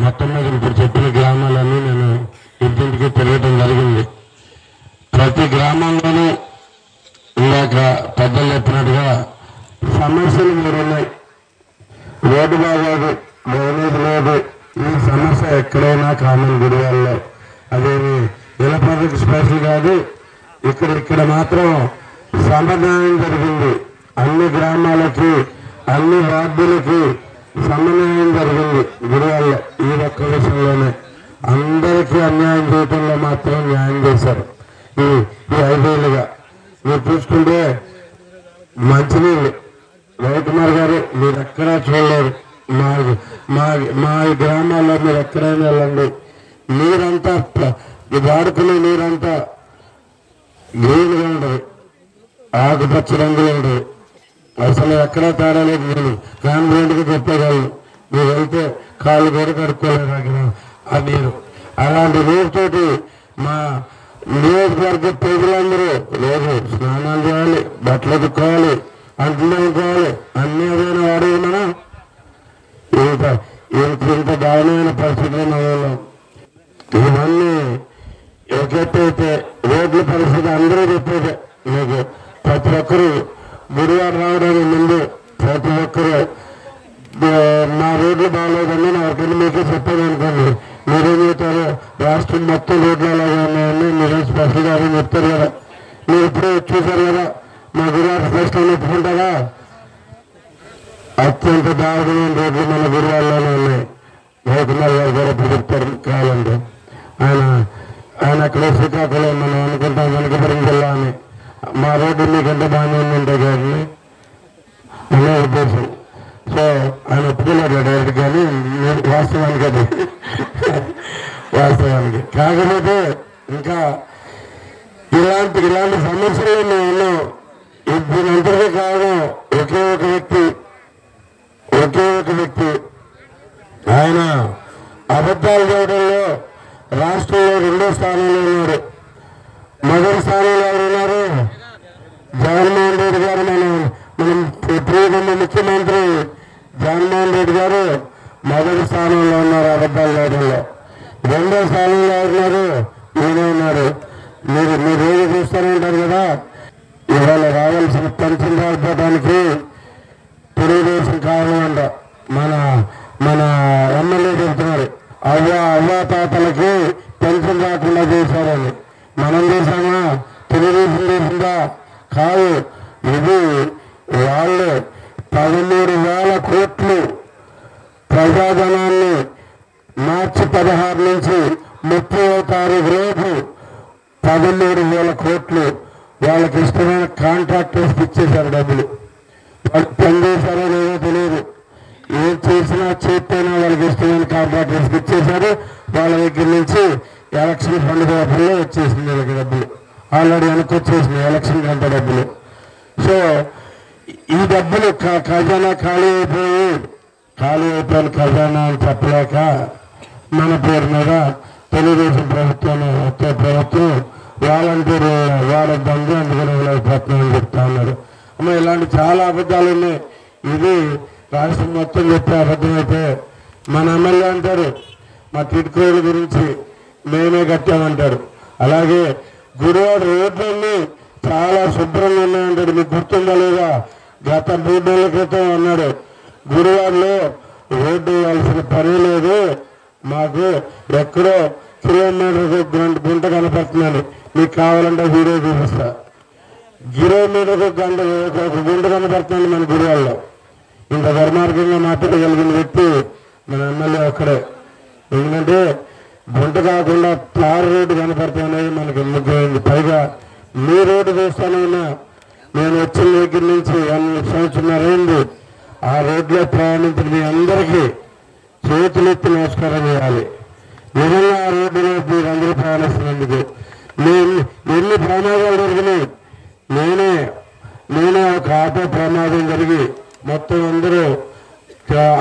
మొత్తం మీద ఇప్పుడు చెప్పిన గ్రామాలన్నీ నేను ఇంటింటికి తిరగడం జరిగింది. ప్రతి గ్రామంలోనూ ఇందాక పెద్దలు చెప్పినట్టుగా సమస్యలు మీరు ఉన్నాయి. రోడ్డు బాగోదు, డ్రైనేజ్ లేదు. ఈ సమస్య ఎక్కడైనా కామన్ గుడివాడలో. అదేమి ఇలపర్తికి స్పెషల్ కాదు. ఇక్కడ మాత్రం సమన్వయం జరిగింది. అన్ని గ్రామాలకి, అన్ని వార్డులకి సమన్వయం జరిగింది గుడివాడలో. ఈ ఒక్క విషయంలోనే అందరికీ అన్యాయం చేయటంలో మాత్రం న్యాయం చేశారు. ఈ 5 ఏళ్ళుగా మీరు చూసుకుంటే మంచినీళ్ళు రవికుమార్ గారు మీరు ఎక్కడా చూడలేరు. మా గ్రామాల్లో మీరు ఎక్కడైనా వెళ్ళండి, నీరంతా వాడుకునే నీరంతా గ్రీన్గా ఉండదు, ఆకుపచ్చ రంగులో ఉండదు. అసలు ఎక్కడా తేడా లేదు. నేను కాన్ఫిడెంట్గా చెప్పగలను. మీరు వెళ్తే కాళ్ళు కూడా కడుక్కోలేదు అక్కడ ఆ నీరు. అలాంటి నీరుతోటి మా నియోజకవర్గ ప్రజలందరూ లేదు స్నానాలు చేయాలి, బట్టలు ఎదుక్కోవాలి, అంట్లు అనుకోవాలి, అన్ని ఏదైనా వాడేది మనం. ఇంత దారుణమైన పరిస్థితులు మనం. ఇవన్నీ ఒకటైతే రోడ్ల పరిస్థితి అందరూ చెప్పేదే. మీకు ప్రతి ఒక్కరు గుడివాడ రావడానికి ముందు ప్రతి ఒక్కరు మా రోడ్లు బాగాలేదని నా ఒకటి మీకే చెప్పాను అనుకోండి. మీరేం చెప్తారు, రాష్ట్రం మొత్తం రోడ్లు అలాగే ఉన్నాయని మీరేం స్పెషల్గా అని చెప్తారు కదా. మీరు ఇప్పుడే చూశారు కదా, మా గుడివాడ స్పెషల్ ఒప్పుకుంటారా? అత్యంత దారుణమైన రోడ్లు మన గుడివాడలోనే ఉన్నాయి. రవికుమార్ గారు కూడా ఇప్పుడు చెప్తారు కావాలంటే. ఆయన అక్కడ శ్రీకాకుళం మనం అనుకుంటాం వెనకబడిన జిల్లా అని. మా రోడ్డు మీకంటే బాగానే ఉందంటే కానీ అనే ఉద్దేశం. సో ఆయన ఒప్పుకోలేదు డైరెక్ట్, కానీ వాస్తవానికి అది వాస్తవానికి. కాకపోతే ఇంకా ఇలాంటి సమస్యలు మేము ఉన్నాం. దీనంతటికీ కారణం ఒకే ఒక వ్యక్తి. ఆయన అబద్ధాలు చేయడంలో రాష్ట్రంలో 2వ స్థానంలో ఉన్నాడు. మొదటి స్థానంలో ఎవరున్నారు? జగన్మోహన్ రెడ్డి గారు. మనం ప్రియతమ ముఖ్యమంత్రి జగన్మోహన్ రెడ్డి గారు మొదటి స్థానంలో ఉన్నారు అబద్ధాలు చేయడంలో. 2వ స్థానంలో ఎవరున్నారు? ఈయనే ఉన్నారు. మీరు ఏది చూస్తూనే ఉంటారు కదా. ఇవాళ రావాల్సిన పెన్షన్ రాకపోవడానికి తెలుగుదేశం కారణం అంట. మన ఎమ్మెల్యే చెప్తున్నారు అవ్వ తాతలకి పెన్షన్ రాకుండా చేశారని. మనం చేశామా? తెలుగుదేశం చేసిందా? కాదు. ఇది వాళ్ళు 13,000 కోట్లు ప్రజాధనాన్ని మార్చి 16 నుంచి 30వ తారీఖు రోజు 13,000 కోట్లు వాళ్ళకి ఇష్టమైన కాంట్రాక్టర్స్కి ఇచ్చేశారు డబ్బులు. వాళ్ళు పనిచేశారో లేదో తెలియదు. ఏం చేసినా చేస్తేనా వాళ్ళకి ఇష్టమైన కాంట్రాక్టర్స్కి ఇచ్చేశారు. వాళ్ళ దగ్గర నుంచి ఎలక్షన్ ఫండ్ పేపర్లో వచ్చేసింది వీళ్ళకి డబ్బులు. ఆల్రెడీ వెనక్కి వచ్చేసింది ఎలక్షన్ అంత డబ్బులు. సో ఈ డబ్బులు ఖజానా ఖాళీ అయిపోయిన ఖజానా అని చెప్పలేక మన పేరు మీద తెలుగుదేశం ప్రభుత్వం వాలంటీర్ వాడద్దండి అందుకని ప్రయత్నం చెప్తా ఉన్నారు. అమ్మ ఇలాంటి చాలా అబద్ధాలు ఉన్నాయి. ఇది రాష్ట్రం మొత్తం చెప్పే అబద్ధమైతే మన ఎమ్మెల్యే అంటారు మా టిడ్కోల గురించి మేమే కట్టామంటారు. అలాగే గుడివాడ రోడ్లన్నీ చాలా శుభ్రంగా ఉన్నాయంటాడు. మీకు గుర్తుందా లేదా? గత 3 నెలల క్రితం అన్నాడు గుడివాడలో రోడ్డు వేయాల్సిన పని లేదు, మాకు ఎక్కడో కిలోమీటర్కు గుంట కనపడుతున్నాను, మీకు కావాలంటే వీడియో చూపిస్తా. కిలోమీటర్కు ఒక గుంట కనపడుతుంది మన గుడివాడలో. ఇంత దుర్మార్గంగా మాట్లాడగలిగిన వ్యక్తి మన ఎమ్మెల్యే ఒక్కడే. ఎందుకంటే గుంట కాకుండా తారు రోడ్డు కనపడుతున్నాయి మనకి ముఖ్యమైనది. పైగా మీ రోడ్డు చూస్తానైనా నేను వచ్చిన దగ్గర నుంచి 1 సంవత్సరం అయింది. ఆ రోడ్లో ప్రయాణించిన మీ అందరికీ చేతులెత్తి నమస్కారం చేయాలి. నిజంగా ఆ రోడ్డులో మీరందరూ ప్రయాణిస్తున్నందుకు. ఎన్ని ప్రమాదాలు జరిగినాయి. నేనే ఒక ఆటో ప్రమాదం జరిగి మొత్తం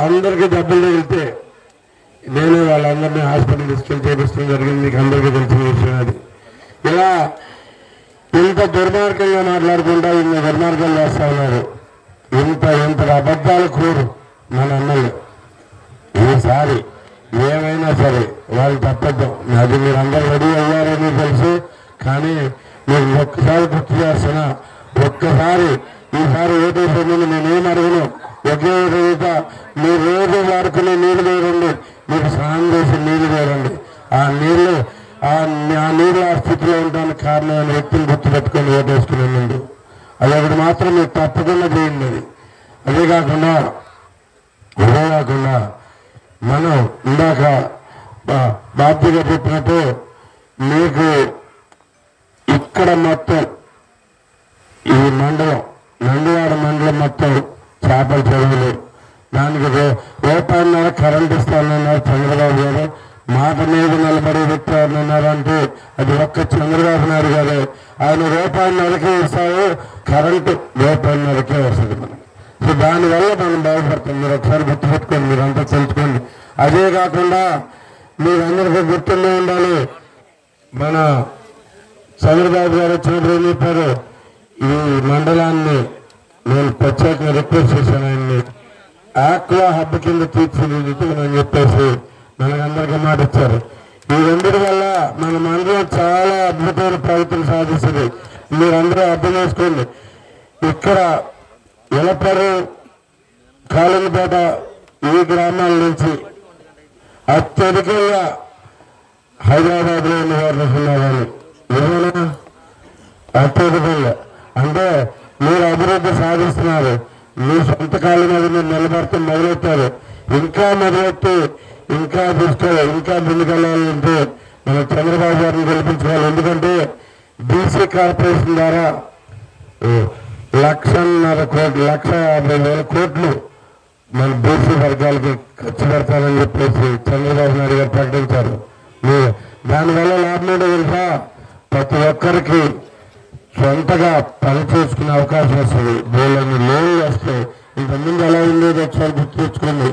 అందరికీ దెబ్బలు తగిలితే నేనే వాళ్ళందరినీ హాస్పిటల్ తీసుకెళ్ళి చేపిస్తూ జరిగింది. మీకు అందరికీ తెలిసిన విషయం అది. ఇలా ఇంత దుర్మార్గంగా మాట్లాడుకుంటా ఇన్ని దుర్మార్గాలు చేస్తా ఉన్నారు. ఇంత అబద్ధాలు కోరు మన ఎమ్మెల్యే. ఈసారి ఏమైనా సరే వాళ్ళు తప్పద్దాం. అది మీరు అందరూ రెడీ అయ్యారని తెలుసు, కానీ నేను ఒక్కసారి గుర్తు చేస్తున్నా. ఒక్కసారి ఈసారి ఓటేసే ముందు నేనేం అడగను, ఒకే రోజు మీరు రోజు వాడుకునే నీళ్ళు వేరండి, మీకు స్నానం చేసి నీళ్ళు వేరండి. ఆ నీళ్ళు ఆ స్థితిలో ఉండడానికి కారణమైన వ్యక్తిని గుర్తుపెట్టుకొని ఓటేసుకునే ముందు అదొకటి మాత్రం మీరు తప్పకుండా చేయండి. అదే కాకుండా మనం ఇందాక బాధ్యత చెప్పినట్టు మీకు ఇక్కడ మొత్తం ఈ మండలం నందివాడ మండలం మొత్తం చేపల చెరువులు, దానికి రూపాయన్నర కరెంట్ ఇస్తానన్నారు చంద్రబాబు గారు. మాట మీద నిలబడి పెట్టారన్నారంటే అది ఒక్క చంద్రబాబు నాయుడు గారు. ఆయన రూపాయన్నరకే ఇస్తారు, కరెంటు రూపాయన్నరకే వస్తుంది మనకి. సో దానివల్ల మనం బాగుపడతాం. మీరు ఒకసారి గుర్తుపెట్టుకోండి, మీరంతా తెలుసుకోండి. అదే కాకుండా మీరందరికీ గుర్తుండే ఉండాలి, మన చంద్రబాబు గారు వచ్చినప్పుడు ఏం చెప్పారు, ఈ మండలాన్ని నేను ప్రత్యేకంగా రిక్వెస్ట్ చేశాను, ఆయన్ని ఆక్వా హబ్ కింద తీర్చిదిద్దుతానని చెప్పేసి మనకందరికీ మాట ఇచ్చారు. ఈ రెండింటి వల్ల మన మండలం చాలా అద్భుతమైన ప్రగతిని సాధిస్తుంది. మీరందరూ అర్థం చేసుకోండి. ఇక్కడ ఎలపరు, కాలంపేట ఈ గ్రామాల నుంచి అత్యధికంగా హైదరాబాద్లో ఉన్నవాళ్ళు ఉన్నారు. ఏమైనా అత్యధికంగా అంటే మీరు అభివృద్ధి సాధిస్తున్నారు, మీ సొంత కాళ్ళ మీద మీరు నిలబడితే మొదలెట్టారు. ఇంకా మొదలెట్టి ఇంకా చూసుకోవాలి, ఇంకా ముందుకెళ్ళాలంటే మన చంద్రబాబు గారిని గెలిపించుకోవాలి. ఎందుకంటే బీసీ కార్పొరేషన్ ద్వారా 1,50,000 కోట్లు మన బీసీ వర్గాలకి ఖర్చు పెడతానని చెప్పేసి చంద్రబాబు నాయుడు గారు ప్రకటించారు. దానివల్ల లాభం ఏంటో తెలుసా, ప్రతి ఒక్కరికి సొంతగా పని చేసుకునే అవకాశం వస్తుంది. వీళ్ళని లోన్లు వస్తాయి. ఇంతకుముందు ఎలా ఉండేది ఒకసారి గుర్తు తెచ్చుకోండి.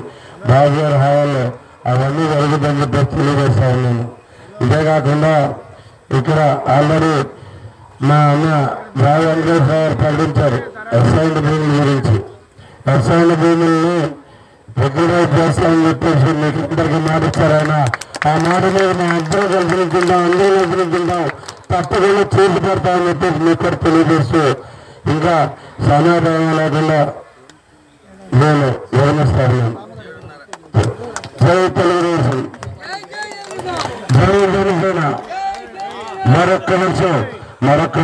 బాబు గారి హయాంలో అవన్నీ జరుగుతుందని చెప్పేసి తెలియజేస్తా ఉన్నాను. ఇదే కాకుండా ఇక్కడ ఆల్రెడీ మా అన్న రావు వెంకటేశ్వర గారు ప్రకటించారు వ్యవసాయ భూముల గురించి. వ్యవసాయ భూముల్ని రెగ్యులరైజ్ చేస్తామని చెప్పేసి మీకు అందరికీ మాట ఇచ్చారు. ఆయన ఆ మాట మీద మా అందరూ కలిసికుంటాం, అందరూ కలిసికుంటాం, తప్పకుండా చేసి పెడతామని చెప్పేసి మీకు కూడా తెలియజేస్తూ ఇంకా సమయాభావం లేకుండా నేను విరమిస్తాను. జై తెలుగుదేశం, జై జనసేన. మరొక్క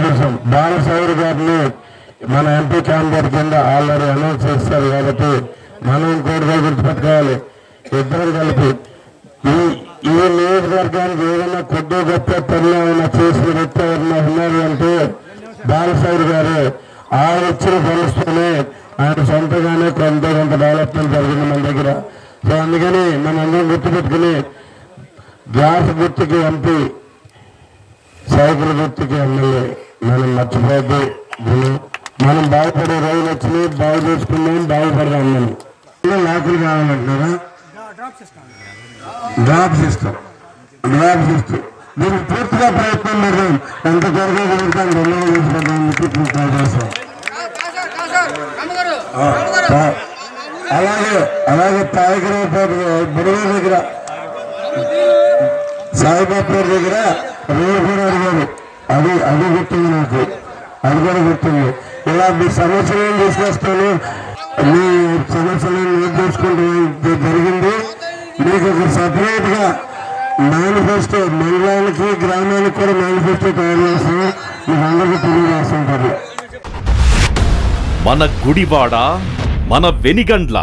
నిమిషం బాలశౌరి గారిని మన ఎంపీ క్యాండిడేట్ కింద ఆల్రెడీ అనౌన్స్ చేస్తారు కాబట్టి మనం ఇంకోటిగా గుర్తుపెట్టుకోవాలి. ఇద్దరు కలిపి ఈ నియోజకవర్గానికి ఏదైనా కొద్ది గొప్ప పనులు ఏమైనా చేసిన వ్యక్తి ఎవరైనా ఉన్నారు అంటే బాలశౌరి గారు. ఆయన ఇచ్చిన పనులతోనే ఆయన సొంతగానే కొంత డెవలప్మెంట్ జరిగింది మన దగ్గర. సో అందుకని మనం అందరం గుర్తుపెట్టుకుని గ్యాస్ గుర్తుకి ఎంపీ, సైకిల్ గుర్తుకి ఎమ్మెల్యే మనం మర్చిపోద్దు. మనం బాగుపడే రోజులు వచ్చినాయి, బాగు చేసుకున్నాం, బాగుపడదాం. మనం లాకులు కావాలంటున్నారా? డ్రాప్స్ ఇస్తాం. దీనికి పూర్తిగా ప్రయత్నం పెడదాం. ఎంత త్వరగా కుదురుతాం రెండవ చేసుకుంటాం. అలాగే తాయకరావుపేట బుడవ దగ్గర సాయిబాబు దగ్గర రోడ్డు కూడా అడిగారు. అది గుర్తుంది నాకు, అది కూడా గుర్తుంది. ఇలా మీ సమస్యలను తీసుకొస్తాను, మీ సమస్యలను నిర్దేశించుకుంటూ జరిగింది. మీకు ఒక సపరేట్ గా మేనిఫెస్టో మండలానికి గ్రామానికి కూడా మేనిఫెస్టో తయారు చేస్తాం, మీకు అందరికీ తెలియజేస్తుంటారు. మన గుడివాడ, మన వెనిగండ్ల.